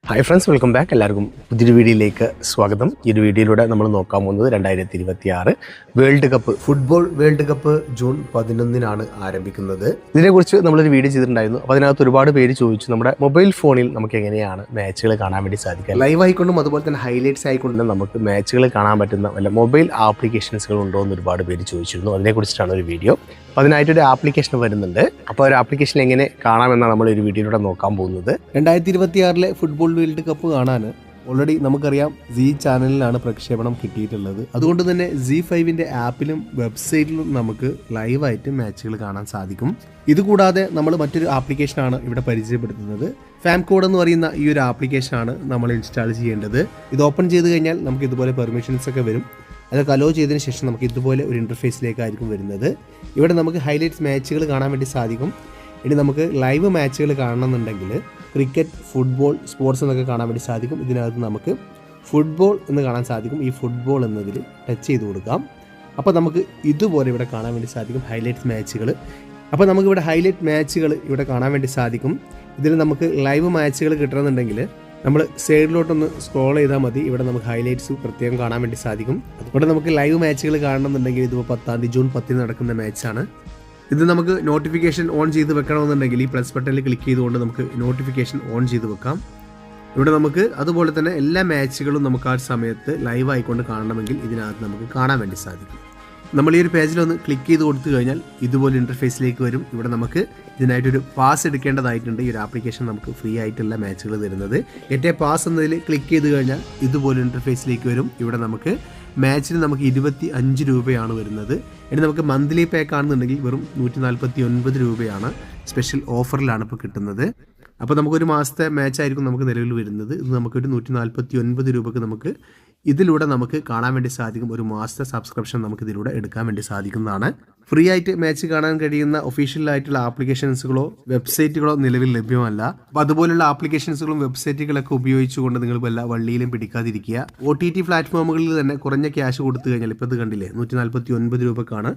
Hi friends, welcome back. എല്ലാവർക്കും പുതിയൊരു വീഡിയോയിലേക്ക് സ്വാഗതം. ഈ ഒരു വീഡിയോയിലൂടെ നമ്മൾ നോക്കാൻ പോകുന്നത് 2026 world cup football world cup June 11 ആരംഭിക്കുന്നത്. ഇതിനെക്കുറിച്ച് നമ്മളൊരു വീഡിയോ ചെയ്തിട്ടുണ്ടായിരുന്നു. അപ്പോൾ അതിനകത്ത് ഒരുപാട് പേര് ചോദിച്ചു, നമ്മുടെ മൊബൈൽ ഫോണിൽ നമുക്ക് എങ്ങനെയാണ് മാച്ചുകൾ കാണാൻ വേണ്ടി സാധിക്കുക, ലൈവ് ആയിക്കൊണ്ടും അതുപോലെ തന്നെ ഹൈലൈറ്റ്സ് ആയിക്കൊണ്ടും നമുക്ക് മാച്ചുകൾ കാണാൻ പറ്റുന്ന വല്ല മൊബൈൽ ആപ്ലിക്കേഷൻസുകൾ ഉണ്ടോ എന്ന് ഒരുപാട് പേര് ചോദിച്ചിരുന്നു. അതിനെക്കുറിച്ചിട്ടാണ് ഒരു വീഡിയോ. അപ്പോൾ അതിനായിട്ടൊരു ആപ്ലിക്കേഷൻ വരുന്നുണ്ട്. അപ്പോൾ ഒരു ആപ്ലിക്കേഷൻ എങ്ങനെ കാണാമെന്നാണ് നമ്മൾ ഒരു വീഡിയോയിലൂടെ നോക്കാൻ പോകുന്നത്. 2026 ഫുട്ബോൾ വേൾഡ് കപ്പ് കാണാൻ ഓൾറെഡി നമുക്കറിയാം സി ചാനലിലാണ് പ്രക്ഷേപണം കിട്ടിയിട്ടുള്ളത്. അതുകൊണ്ട് തന്നെ Z5 ആപ്പിലും വെബ്സൈറ്റിലും നമുക്ക് ലൈവായിട്ട് മാച്ചുകൾ കാണാൻ സാധിക്കും. ഇതുകൂടാതെ നമ്മൾ മറ്റൊരു ആപ്ലിക്കേഷനാണ് ഇവിടെ പരിചയപ്പെടുത്തുന്നത്. ഫാംകോഡ് എന്ന് പറയുന്ന ഈ ഒരു ആപ്ലിക്കേഷനാണ് നമ്മൾ ഇൻസ്റ്റാൾ ചെയ്യേണ്ടത്. ഇത് ഓപ്പൺ ചെയ്ത് കഴിഞ്ഞാൽ നമുക്ക് ഇതുപോലെ പെർമിഷൻസ് ഒക്കെ വരും. അതൊക്കെ അലോ ചെയ്തതിന് ശേഷം നമുക്ക് ഇതുപോലെ ഒരു ഇൻ്റർഫേസിലേക്കായിരിക്കും വരുന്നത്. ഇവിടെ നമുക്ക് ഹൈലൈറ്റ്സ് മാച്ചുകൾ കാണാൻ വേണ്ടി സാധിക്കും. ഇനി നമുക്ക് ലൈവ് മാച്ചുകൾ കാണണമെന്നുണ്ടെങ്കിൽ ക്രിക്കറ്റ്, ഫുട്ബോൾ, സ്പോർട്സ് എന്നൊക്കെ കാണാൻ വേണ്ടി സാധിക്കും. ഇതിനകത്ത് നമുക്ക് ഫുട്ബോൾ എന്ന് കാണാൻ സാധിക്കും. ഈ ഫുട്ബോൾ എന്നതിൽ ടച്ച് ചെയ്ത് കൊടുക്കാം. അപ്പോൾ നമുക്ക് ഇതുപോലെ ഇവിടെ കാണാൻ വേണ്ടി സാധിക്കും ഹൈലൈറ്റ്സ് മാച്ചുകൾ. അപ്പോൾ നമുക്കിവിടെ ഹൈലൈറ്റ് മാച്ചുകൾ ഇവിടെ കാണാൻ വേണ്ടി സാധിക്കും. ഇതിൽ നമുക്ക് ലൈവ് മാച്ചുകൾ കിട്ടണമെന്നുണ്ടെങ്കിൽ നമ്മൾ സൈഡിലോട്ടൊന്ന് സ്ക്രോൾ ചെയ്താൽ മതി. ഇവിടെ നമുക്ക് ഹൈലൈറ്റ്സ് പ്രത്യേകം കാണാൻ വേണ്ടി സാധിക്കും. ഇവിടെ നമുക്ക് ലൈവ് മാച്ചുകൾ കാണണമെന്നുണ്ടെങ്കിൽ ഇതിപ്പോൾ ജൂൺ 10 നടക്കുന്ന മാച്ചാണ്. ഇത് നമുക്ക് നോട്ടിഫിക്കേഷൻ ഓൺ ചെയ്ത് വെക്കണമെന്നുണ്ടെങ്കിൽ ഈ പ്ലസ് ബട്ടണിൽ ക്ലിക്ക് ചെയ്തുകൊണ്ട് നമുക്ക് നോട്ടിഫിക്കേഷൻ ഓൺ ചെയ്ത് വെക്കാം. ഇവിടെ നമുക്ക് അതുപോലെ തന്നെ എല്ലാ മാച്ചുകളും നമുക്ക് ആ സമയത്ത് ലൈവ് ആയിക്കൊണ്ട് കാണണമെങ്കിൽ ഇതിനകത്ത് നമുക്ക് കാണാൻ വേണ്ടി സാധിക്കും. നമ്മൾ ഈ ഒരു പേജിലൊന്ന് ക്ലിക്ക് ചെയ്ത് കൊടുത്തു കഴിഞ്ഞാൽ ഇതുപോലെ ഇൻ്റർഫേസിലേക്ക് വരും. ഇവിടെ നമുക്ക് ഇതിനായിട്ടൊരു പാസ് എടുക്കേണ്ടതായിട്ടുണ്ട്. ഈ ഒരു ആപ്ലിക്കേഷൻ നമുക്ക് ഫ്രീ ആയിട്ടുള്ള മാച്ചുകൾ തരുന്നത്. ഏറ്റവും പാസ് എന്നതിൽ ക്ലിക്ക് ചെയ്ത് കഴിഞ്ഞാൽ ഇതുപോലെ ഇൻ്റർഫേസിലേക്ക് വരും. ഇവിടെ നമുക്ക് മാച്ചിന് നമുക്ക് 25 രൂപയാണ് വരുന്നത്. ഇനി നമുക്ക് മന്ത്ലി പാക്ക് ആണെന്നുണ്ടെങ്കിൽ വെറും 149 രൂപയാണ്. സ്പെഷ്യൽ ഓഫറിലാണ് ഇപ്പോൾ കിട്ടുന്നത്. അപ്പോൾ നമുക്കൊരു മാസത്തെ മാച്ചായിരിക്കും നമുക്ക് നിലവിൽ വരുന്നത്. ഇത് നമുക്കൊരു 149 രൂപയ്ക്ക് നമുക്ക് ഇതിലൂടെ നമുക്ക് കാണാൻ വേണ്ടി സാധിക്കും. ഒരു മാസത്തെ സബ്സ്ക്രിപ്ഷൻ നമുക്ക് ഇതിലൂടെ എടുക്കാൻ വേണ്ടി സാധിക്കുന്നതാണ്. ഫ്രീ ആയിട്ട് മാച്ച് കാണാൻ കഴിയുന്ന ഒഫീഷ്യലായിട്ടുള്ള ആപ്ലിക്കേഷൻസുകളോ വെബ്സൈറ്റുകളോ നിലവിൽ ലഭ്യമല്ല. അപ്പോൾ അതുപോലുള്ള ആപ്ലിക്കേഷൻസുകളും വെബ്സൈറ്റുകളൊക്കെ ഉപയോഗിച്ചുകൊണ്ട് നിങ്ങൾ വല്ല വള്ളിയിലും പിടിക്കാതിരിക്കുക. OTT പ്ലാറ്റ്ഫോമുകളിൽ തന്നെ കുറഞ്ഞ ക്യാഷ് കൊടുത്തു കഴിഞ്ഞാൽ ഇപ്പോൾ ഇത് കണ്ടില്ലേ 149 രൂപക്കാണ്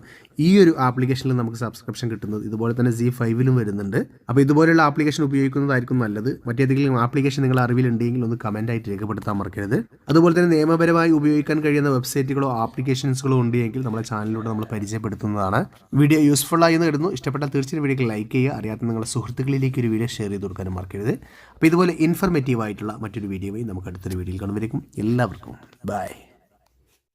ഈ ഒരു ആപ്ലിക്കേഷനിൽ നമുക്ക് സബ്സ്ക്രിപ്ഷൻ കിട്ടുന്നത്. ഇതുപോലെ തന്നെ Z5 വരുന്നുണ്ട്. അപ്പോൾ ഇതുപോലെയുള്ള ആപ്ലിക്കേഷൻ ഉപയോഗിക്കുന്നതായിരിക്കും നല്ലത്. മറ്റേതെങ്കിലും ആപ്ലിക്കേഷൻ നിങ്ങൾ അറിവിലുണ്ടെങ്കിൽ ഒന്ന് കമൻ്റ് ആയിട്ട് രേഖപ്പെടുത്താൻ മറക്കരുത്. അതുപോലെ തന്നെ നിയമപരമായി ഉപയോഗിക്കാൻ കഴിയുന്ന വെബ്സൈറ്റുകളോ ആപ്ലിക്കേഷൻസുകളോ ഉണ്ടെങ്കിൽ നമ്മുടെ ചാനലിലൂടെ നമ്മൾ പരിചയപ്പെടുത്തുന്നതാണ്. വീഡിയോ യൂസ്ഫുൾ ആയി എന്ന് കരുതുന്നു. ഇഷ്ടപ്പെട്ടാൽ തീർച്ചയായും വീഡിയോക്ക് ലൈക്ക് ചെയ്യുക. അറിയാത്ത നിങ്ങളുടെ സുഹൃത്തുക്കളിലേക്ക് ഒരു വീഡിയോ ഷെയർ ചെയ്ത് കൊടുക്കാനും മറക്കരുത്. അപ്പോൾ ഇതുപോലെ ഇൻഫർമേറ്റീവ് ആയിട്ടുള്ള മറ്റൊരു വീഡിയോയും നമുക്ക് അടുത്തൊരു വീഡിയോയിൽ കാണുമ്പോഴേക്കും എല്ലാവർക്കും ബൈ.